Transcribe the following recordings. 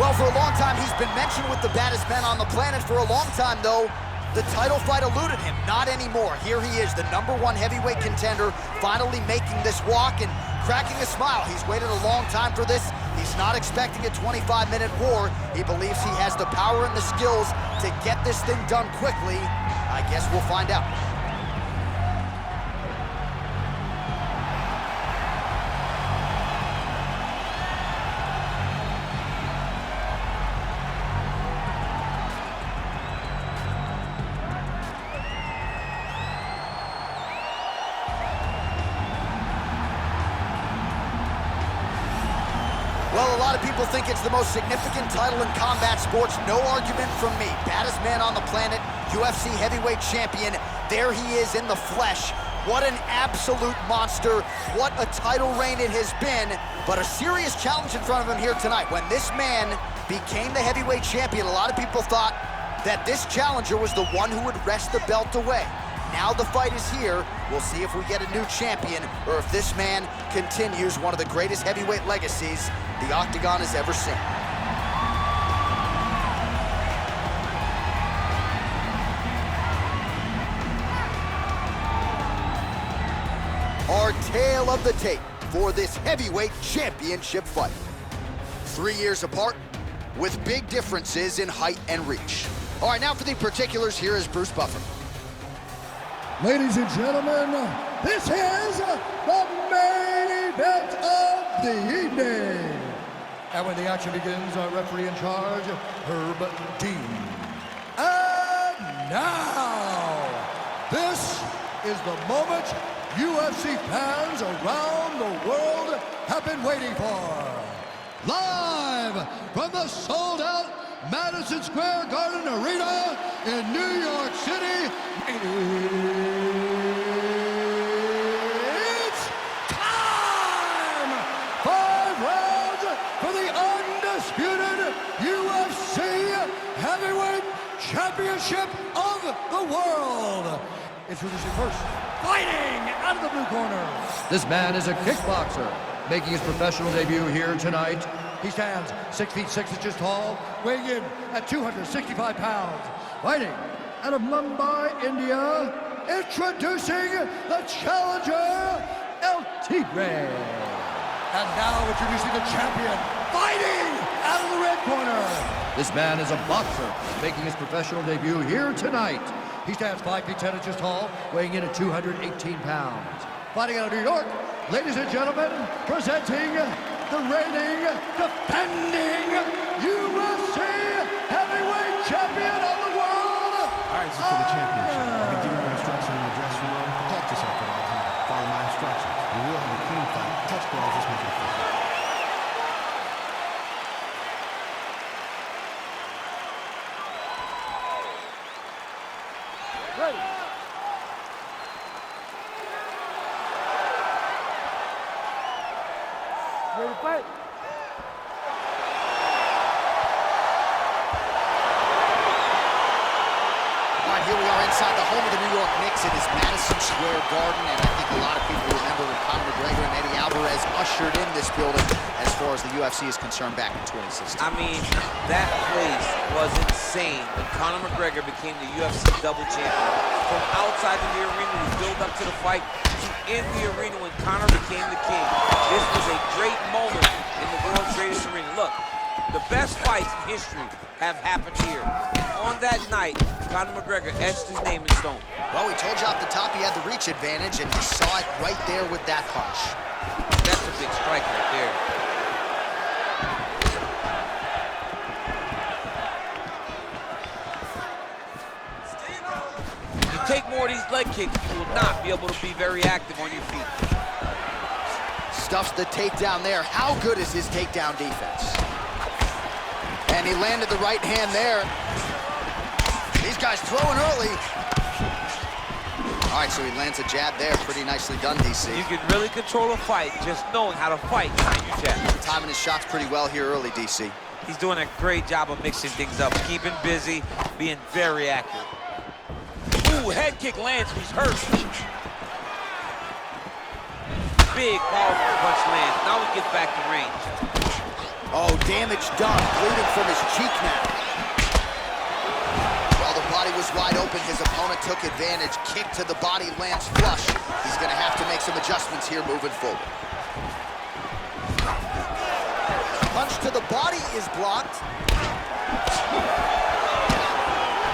Well, for a long time, he's been mentioned with the baddest men on the planet. For a long time, though, the title fight eluded him. Not anymore. Here he is, the #1 heavyweight contender, finally making this walk and cracking a smile. He's waited a long time for this. He's not expecting a 25-minute war. He believes he has the power and the skills to get this thing done quickly. I guess we'll find out. Well, a lot of people think it's the most significant title in combat sports. No argument from me. Baddest man on the planet, UFC heavyweight champion. There he is in the flesh. What an absolute monster. What a title reign it has been. But a serious challenge in front of him here tonight. When this man became the heavyweight champion, a lot of people thought that this challenger was the one who would wrest the belt away. Now the fight is here. We'll see if we get a new champion or if this man continues one of the greatest heavyweight legacies the Octagon has ever seen. Our tale of the tape for this heavyweight championship fight. 3 years apart with big differences in height and reach. All right, now for the particulars, here is Bruce Buffer. Ladies and gentlemen, this is the main event of the evening. And when the action begins, our referee in charge, Herb Dean. And now, this is the moment UFC fans around the world have been waiting for. Live from the sold-out Madison Square Garden Arena in New York City, it's time! 5 rounds for the undisputed UFC Heavyweight Championship of the world. Introducing first, fighting out of the blue corner. This man is a kickboxer, making his professional debut here tonight. He stands 6 feet 6 inches tall, weighing in at 265 pounds. Fighting out of Mumbai, India, introducing the challenger, El Tigre. And now introducing the champion, fighting out of the red corner. This man is a boxer, making his professional debut here tonight. He stands 5 feet 10 inches tall, weighing in at 218 pounds. Fighting out of New York, ladies and gentlemen, presenting the reigning, defending UFC heavyweight champion of the world. All right, this is for the championship. I'll be giving you instruction in the dressing room. Protect yourself at all times. Follow my instructions. We will have a clean fight. Touch balls, just make it fun. Ready. Ready to fight? All right, here we are inside the home of the New York Knicks. It is Madison Square Garden, and I think a lot of people remember when Conor McGregor and Eddie Alvarez ushered in this building as far as the UFC is concerned back in 2016. I mean, that place was insane when Conor McGregor became the UFC double champion. From outside of the arena to build up to the fight, to in the arena when Conor became the king. This was a great moment in the world's greatest arena. Look, the best fights in history have happened here. On that night, Conor McGregor etched his name in stone. Well, we told you off the top he had the reach advantage, and you saw it right there with that punch. That's a big strike right there. You take more of these leg kicks, you will not be able to be very active on your feet. Stuffs the takedown there. How good is his takedown defense? And he landed the right hand there. These guys throwing early. All right, so he lands a jab there. Pretty nicely done, DC. You can really control a fight just knowing how to fight behind your jab. Timing his shots pretty well here early, DC. He's doing a great job of mixing things up, keeping busy, being very accurate. Ooh, head kick lands, he's hurt. Big, powerful punch lands. Now he gets back to range. Oh, damage done, bleeding from his cheek now. While the body was wide open, his opponent took advantage. Kick to the body, lands flush. He's gonna have to make some adjustments here moving forward. Punch to the body is blocked.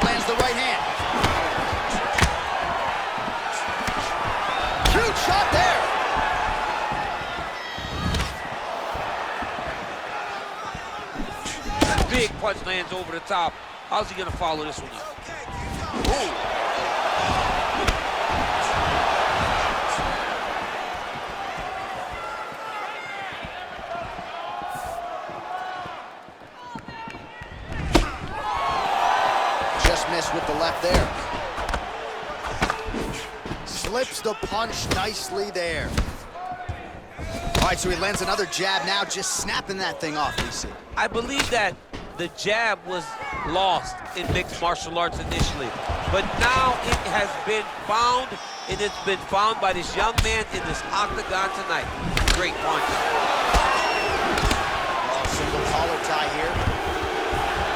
Lands the right hand. Huge shot there. Big punch lands over the top. How's he gonna follow this one up? Ooh. Just missed with the left there. Slips the punch nicely there. All right, so he lands another jab now, just snapping that thing off, DC. I believe that the jab was lost in mixed martial arts initially, but now it has been found, and it's been found by this young man in this octagon tonight. Great punch. Oh, single collar tie here.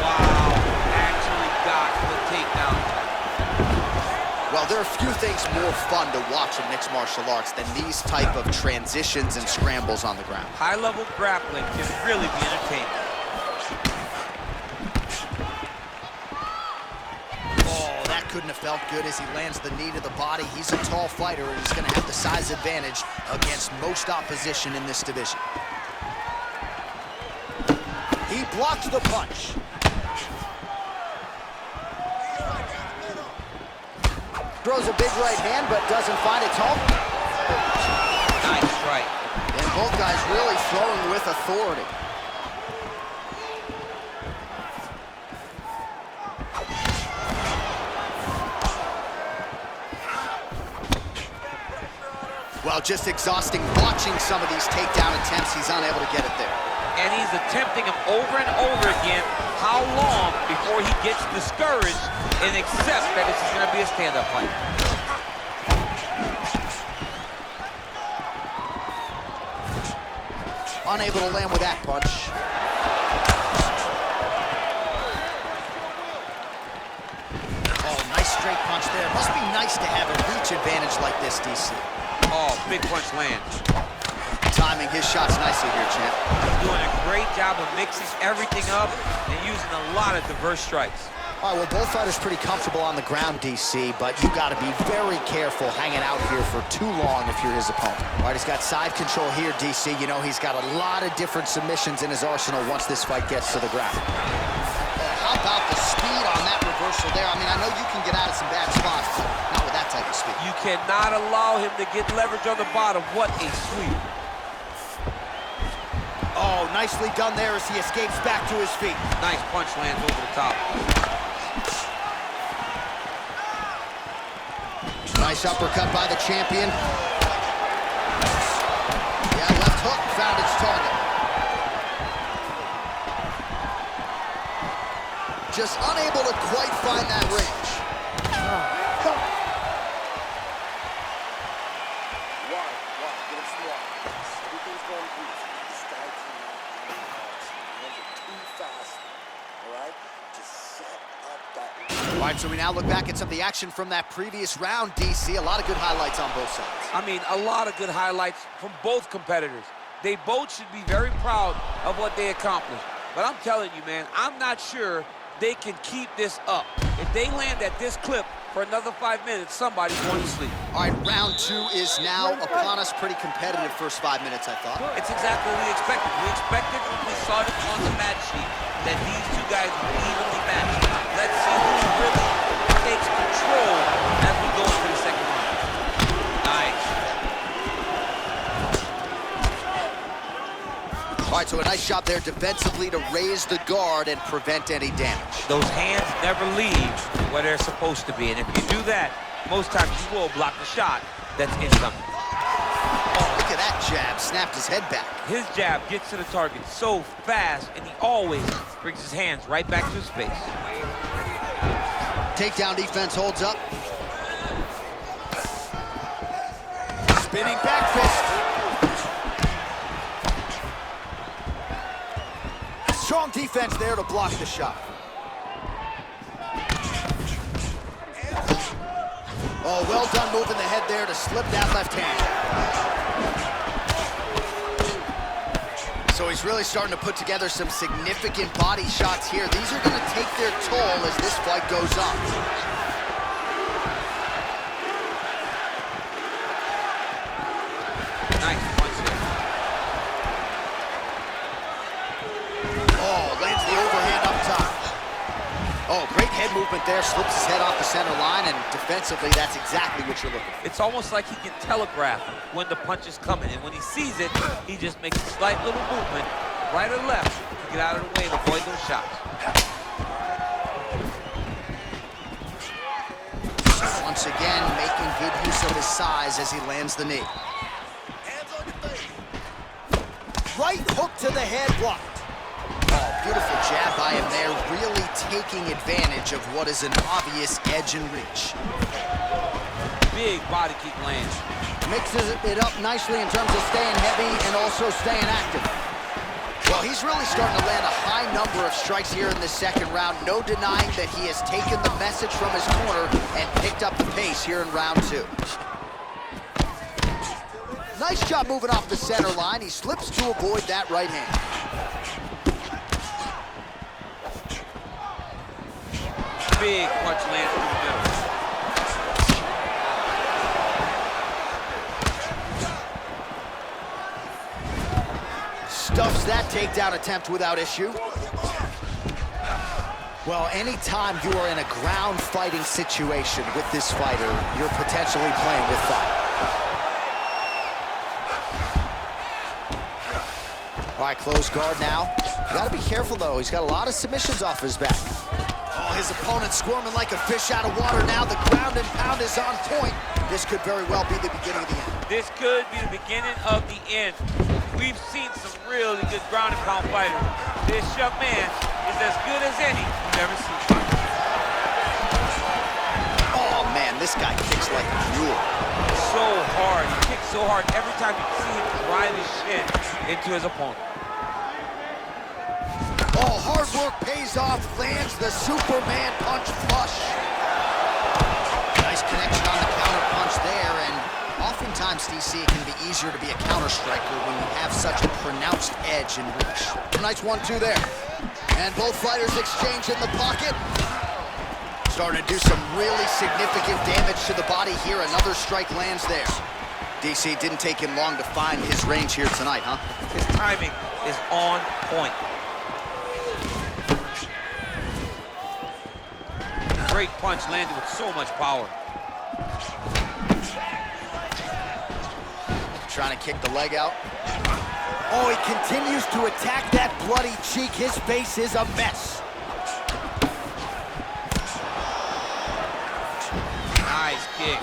Wow, actually got the takedown. Well, there are few things more fun to watch in mixed martial arts than these type of transitions and scrambles on the ground. High-level grappling can really be entertaining. Couldn't have felt good as he lands the knee to the body. He's a tall fighter, and he's going to have the size advantage against most opposition in this division. He blocks the punch. Throws a big right hand, but doesn't find its home. Nice strike. And both guys really throwing with authority. Well, just exhausting watching some of these takedown attempts. He's unable to get it there. And he's attempting them over and over again. How long before he gets discouraged and accepts that this is going to be a stand-up fight? Unable to land with that punch. Oh, nice straight punch there. Must be nice to have a reach advantage like this, DC. Oh, big punch lands. Timing his shots nicely here, champ. He's doing a great job of mixing everything up and using a lot of diverse strikes. All right, well, both fighters pretty comfortable on the ground, DC, but you got to be very careful hanging out here for too long if you're his opponent. All right, he's got side control here, DC. You know, he's got a lot of different submissions in his arsenal once this fight gets to the ground. How about the speed on that reversal there? I mean, I know you can get out of some bad spots, but not with that type of speed. You cannot allow him to get leverage on the bottom. What a sweep. Oh, nicely done there as he escapes back to his feet. Nice punch lands over the top. Nice uppercut by the champion. Yeah, left hook found its target. Just unable to quite find that range. All right, so we now look back at some of the action from that previous round, DC. A lot of good highlights on both sides. I mean, a lot of good highlights from both competitors. They both should be very proud of what they accomplished. But I'm telling you, man, I'm not sure they can keep this up. If they land at this clip for another 5 minutes, somebody's going to sleep. All right, round two is now upon us. Pretty competitive first 5 minutes, I thought. It's exactly what we expected. We expected when we saw it on the match sheet that these two guys were evenly matched. Let's see who really takes control as we go into the second round. Nice. All right, so a nice job there defensively to raise the guard and prevent any damage. Those hands never leave where they're supposed to be, and if you do that, most times you will block the shot that's incoming. Oh, look at that jab, snapped his head back. His jab gets to the target so fast, and he always brings his hands right back to his face. Takedown defense holds up. Spinning back fist. Strong defense there to block the shot. Oh, well done moving the head there to slip that left hand. So he's really starting to put together some significant body shots here. These are going to take their toll as this fight goes on. Nice punch there. Oh, lands the overhand up top. Oh, great head movement there. Slips his head off the center line, and defensively, that's exactly what you're looking for. It's almost like he can telegraph when the punch is coming, and when he sees it, he just makes a slight little movement, right or left, to get out of the way and avoid those shots. Once again, making good use of his size as he lands the knee. Right hook to the head, blocked. Oh, beautiful jab by him there, really taking advantage of what is an obvious edge and reach. Big body kick lands. Mixes it up nicely in terms of staying heavy and also staying active. Well, he's really starting to land a high number of strikes here in the second round. No denying that he has taken the message from his corner and picked up the pace here in round two. Nice job moving off the center line. He slips to avoid that right hand. Big punch lands through the middle. Stuffs that takedown attempt without issue. Well, anytime you are in a ground fighting situation with this fighter, you're potentially playing with fire. All right, close guard now. You gotta be careful though. He's got a lot of submissions off his back. Oh, his opponent squirming like a fish out of water now. The ground and pound is on point. This could very well be the beginning of the end. This could be the beginning of the end. We've seen some really good ground and pound fighters. This young man is as good as any you've ever seen. Oh man, this guy kicks like a mule. So hard, he kicks so hard every time you see him drive his shin into his opponent. Oh, hard work pays off, lands the Superman punch flush. Nice connection on the counter punch there, and oftentimes, DC, it can be easier to be a counter striker when you have such a pronounced edge and reach. Nice 1-2 there. And both fighters exchange in the pocket. Starting to do some really significant damage to the body here. Another strike lands there. DC, didn't take him long to find his range here tonight, huh? His timing is on point. Great punch landed with so much power. Trying to kick the leg out. Oh, he continues to attack that bloody cheek. His face is a mess. Nice kick.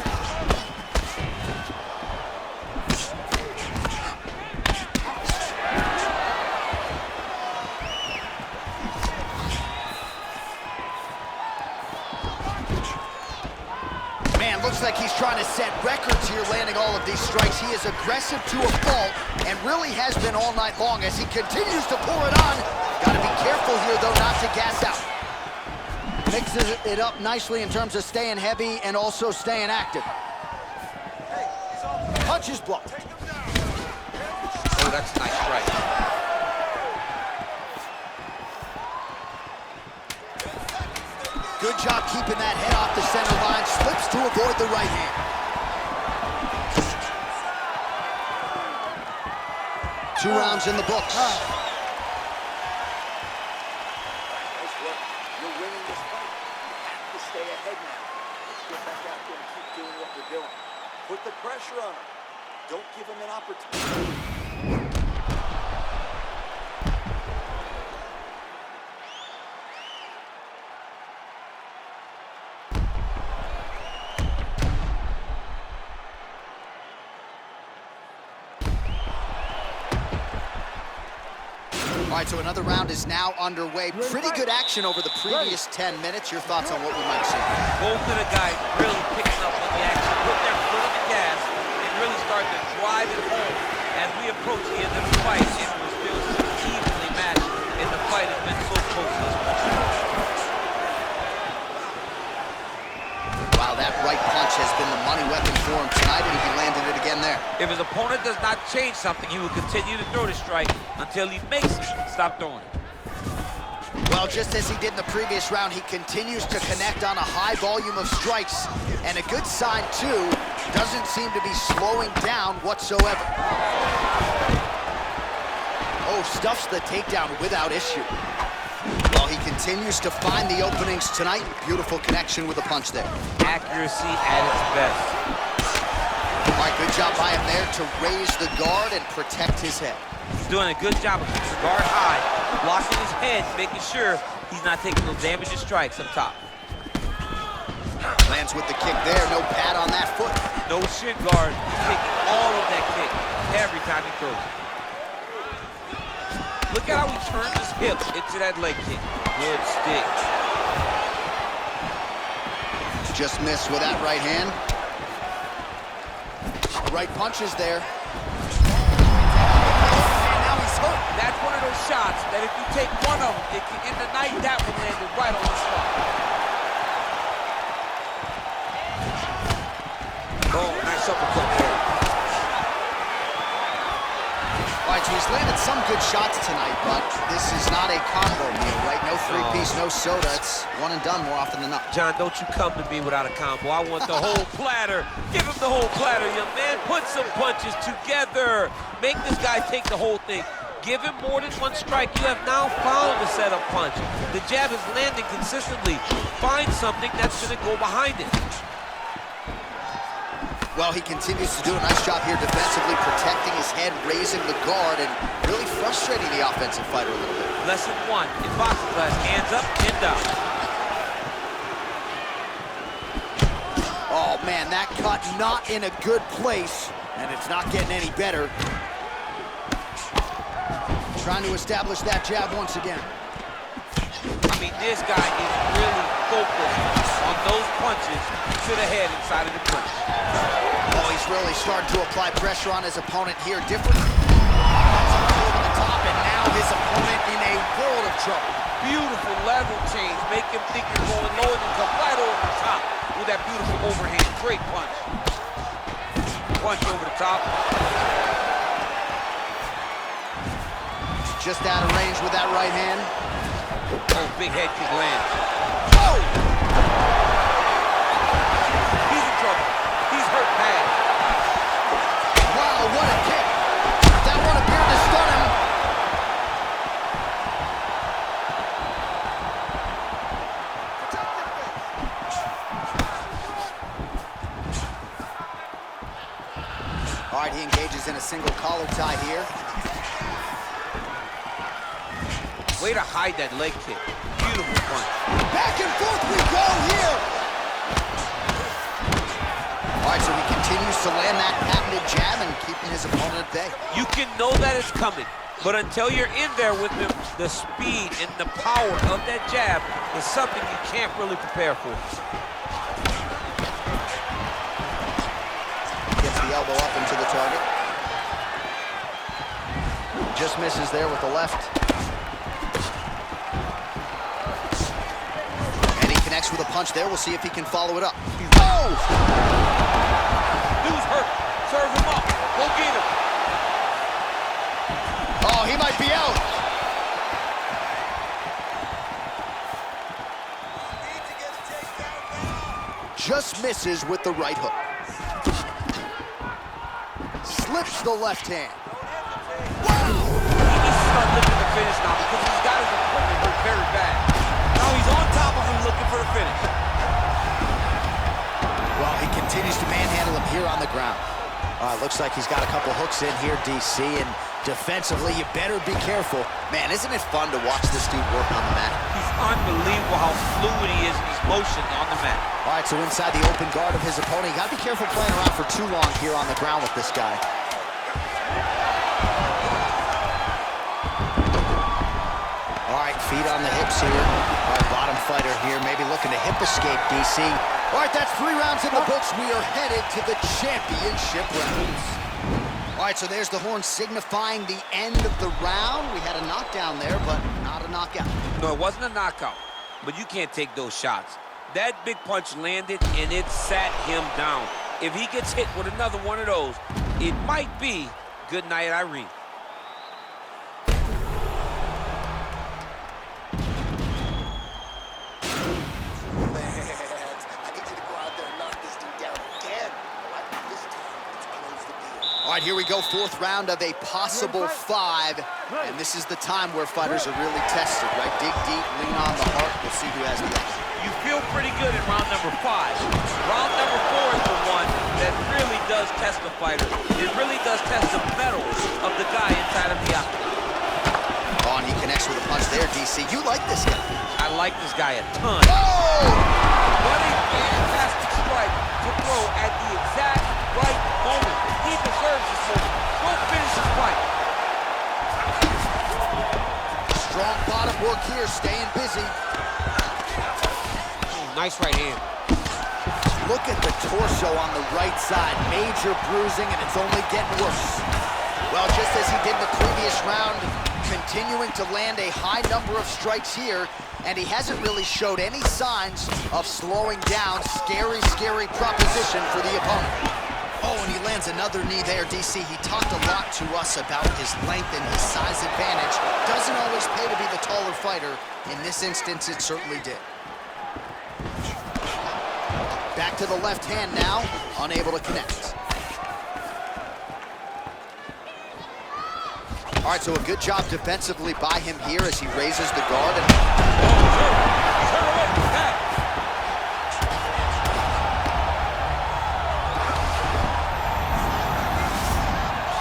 Man, looks like he's trying to set records here, landing all of these strikes. He is aggressive to a fault and really has been all night long as he continues to pour it on. Got to be careful here, though, not to gas out. Mixes it up nicely in terms of staying heavy and also staying active. Punches blocked. Oh, that's a nice strike. Good job keeping that head off the center line. Slips to avoid the right hand. Two rounds in the books. Nice work. You're winning this fight. You have to stay ahead now. Let's get back out there and keep doing what we're doing. Put the pressure on him. Don't give him an opportunity. All right, so another round is now underway. Pretty good action over the previous 10 minutes. Your thoughts on what we might see? Both of the guys really picking up on the action, put their foot on the gas, and really start to drive it home as we approach the end of the fight. And we're still evenly matched in the fight. does not change something, he will continue to throw the strike until he makes it stop throwing it. Well, just as he did in the previous round, he continues to connect on a high volume of strikes. And a good sign, too, doesn't seem to be slowing down whatsoever. Oh, stuffs the takedown without issue. Well, he continues to find the openings tonight. Beautiful connection with a punch there. Accuracy at its best. All right, good job by him there to raise the guard and protect his head. He's doing a good job of keeping the guard high, blocking his head, making sure he's not taking those damaging strikes up top. Lands with the kick there, no pad on that foot. No shin guard, he's taking all of that kick every time he throws it. Look at how he turns his hips into that leg kick. Good stick. Just missed with that right hand. Right punches there. And now he's hurt. That's one of those shots that if you take one of them, it can end the night. That one landed right on the spot. Oh, nice uppercut there. All right, so he's landed some good shots tonight, but this is not a combo meal, right? No three-piece, no soda. It's one and done more often than not. John, don't you come to me without a combo. I want the whole platter. Give him the whole platter, young man. Put some punches together. Make this guy take the whole thing. Give him more than one strike. You have now found the setup punch. The jab is landing consistently. Find something that's going to go behind it. Well, he continues to do a nice job here defensively, protecting his head, raising the guard, and really frustrating the offensive fighter a little bit. Lesson one in boxing class, hands up, chin down. Oh, man, that cut not in a good place, and it's not getting any better. Trying to establish that jab once again. I mean, this guy is really focused on those punches to the head inside of the clinch. Oh, he's really starting to apply pressure on his opponent here. Different. Over the top, and now his opponent in a world of trouble. Beautiful level change. Make him think you're going low and then come right over the top with that beautiful overhand. Great punch. Punch over the top. Just out of range with that right hand. Oh, big head kick lands. Oh! He's in trouble. He's hurt bad. Wow, what a kick. That one appeared to stun him. All right, he engages in a single collar tie here. Way to hide that leg kick. Beautiful punch. Back and forth we go here. All right, so he continues to land that patented jab and keeping his opponent at bay. You can know that it's coming, but until you're in there with him, the speed and the power of that jab is something you can't really prepare for. Gets the elbow up into the target. Just misses there with the left. Connects with a punch there. We'll see if he can follow it up. Oh! Dude's hurt. Serve him up. Go get him. Oh, he might be out. Just misses with the right hook. Slips the left hand. He needs to start looking to finish now because he's got his opponent hurt very bad. Now he's on top of him looking for the finish. Well, he continues to manhandle him here on the ground. Looks like he's got a couple hooks in here, DC, and defensively, you better be careful. Man, isn't it fun to watch this dude work on the mat? He's unbelievable how fluid he is in his motion on the mat. All right, so inside the open guard of his opponent, you gotta be careful playing around for too long here on the ground with this guy. All right, feet on the hips here. All right, bottom fighter here, maybe looking to hip escape, DC. All right, that's 3 rounds in the books. We are headed to the championship rounds. All right, so there's the horn signifying the end of the round. We had a knockdown there, but not a knockout. No, it wasn't a knockout, but you can't take those shots. That big punch landed, and it sat him down. If he gets hit with another one of those, it might be Good night, Irene. All right, here we go, fourth round of a possible 5. And this is the time where fighters are really tested, right? Dig deep, lean on the heart. We'll see who has the edge. You feel pretty good in round number 5. Round number 4 is the one that really does test the fighter. It really does test the metals of the guy inside of the octagon. Oh, and he connects with a punch there, DC. You like this guy. I like this guy a ton. Oh! What a fantastic strike to throw at the exact right moment. He deserves this moment. Go finish his fight. Strong bottom work here, staying busy. Nice right hand. Look at the torso on the right side. Major bruising, and it's only getting worse. Well, just as he did in the previous round, continuing to land a high number of strikes here, and he hasn't really showed any signs of slowing down. Scary, scary proposition for the opponent. Oh, and he lands another knee there, DC. He talked a lot to us about his length and his size advantage. Doesn't always pay to be the taller fighter. In this instance, it certainly did. Back to the left hand now, unable to connect. All right, so a good job defensively by him here as he raises the guard.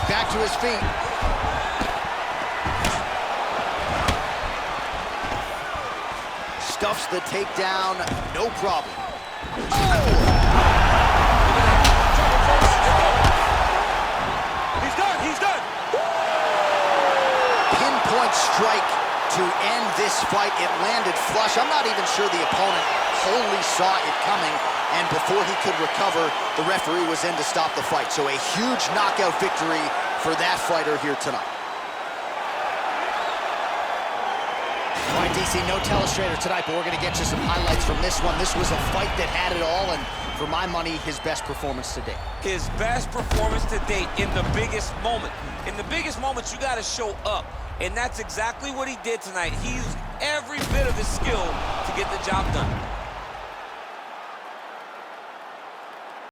Back to his feet. Stuffs the takedown, no problem. Oh! He's done. Pinpoint strike to end this fight. It landed flush. I'm not even sure the opponent wholly saw it coming, and before he could recover, the referee was in to stop the fight. So a huge knockout victory for that fighter here tonight. All right, DC, no telestrator tonight, but we're going to get you some highlights from this one. This was a fight that had it all, and for my money, his best performance to date. His best performance to date in the biggest moment. In the biggest moments, you got to show up, and that's exactly what he did tonight. He used every bit of his skill to get the job done.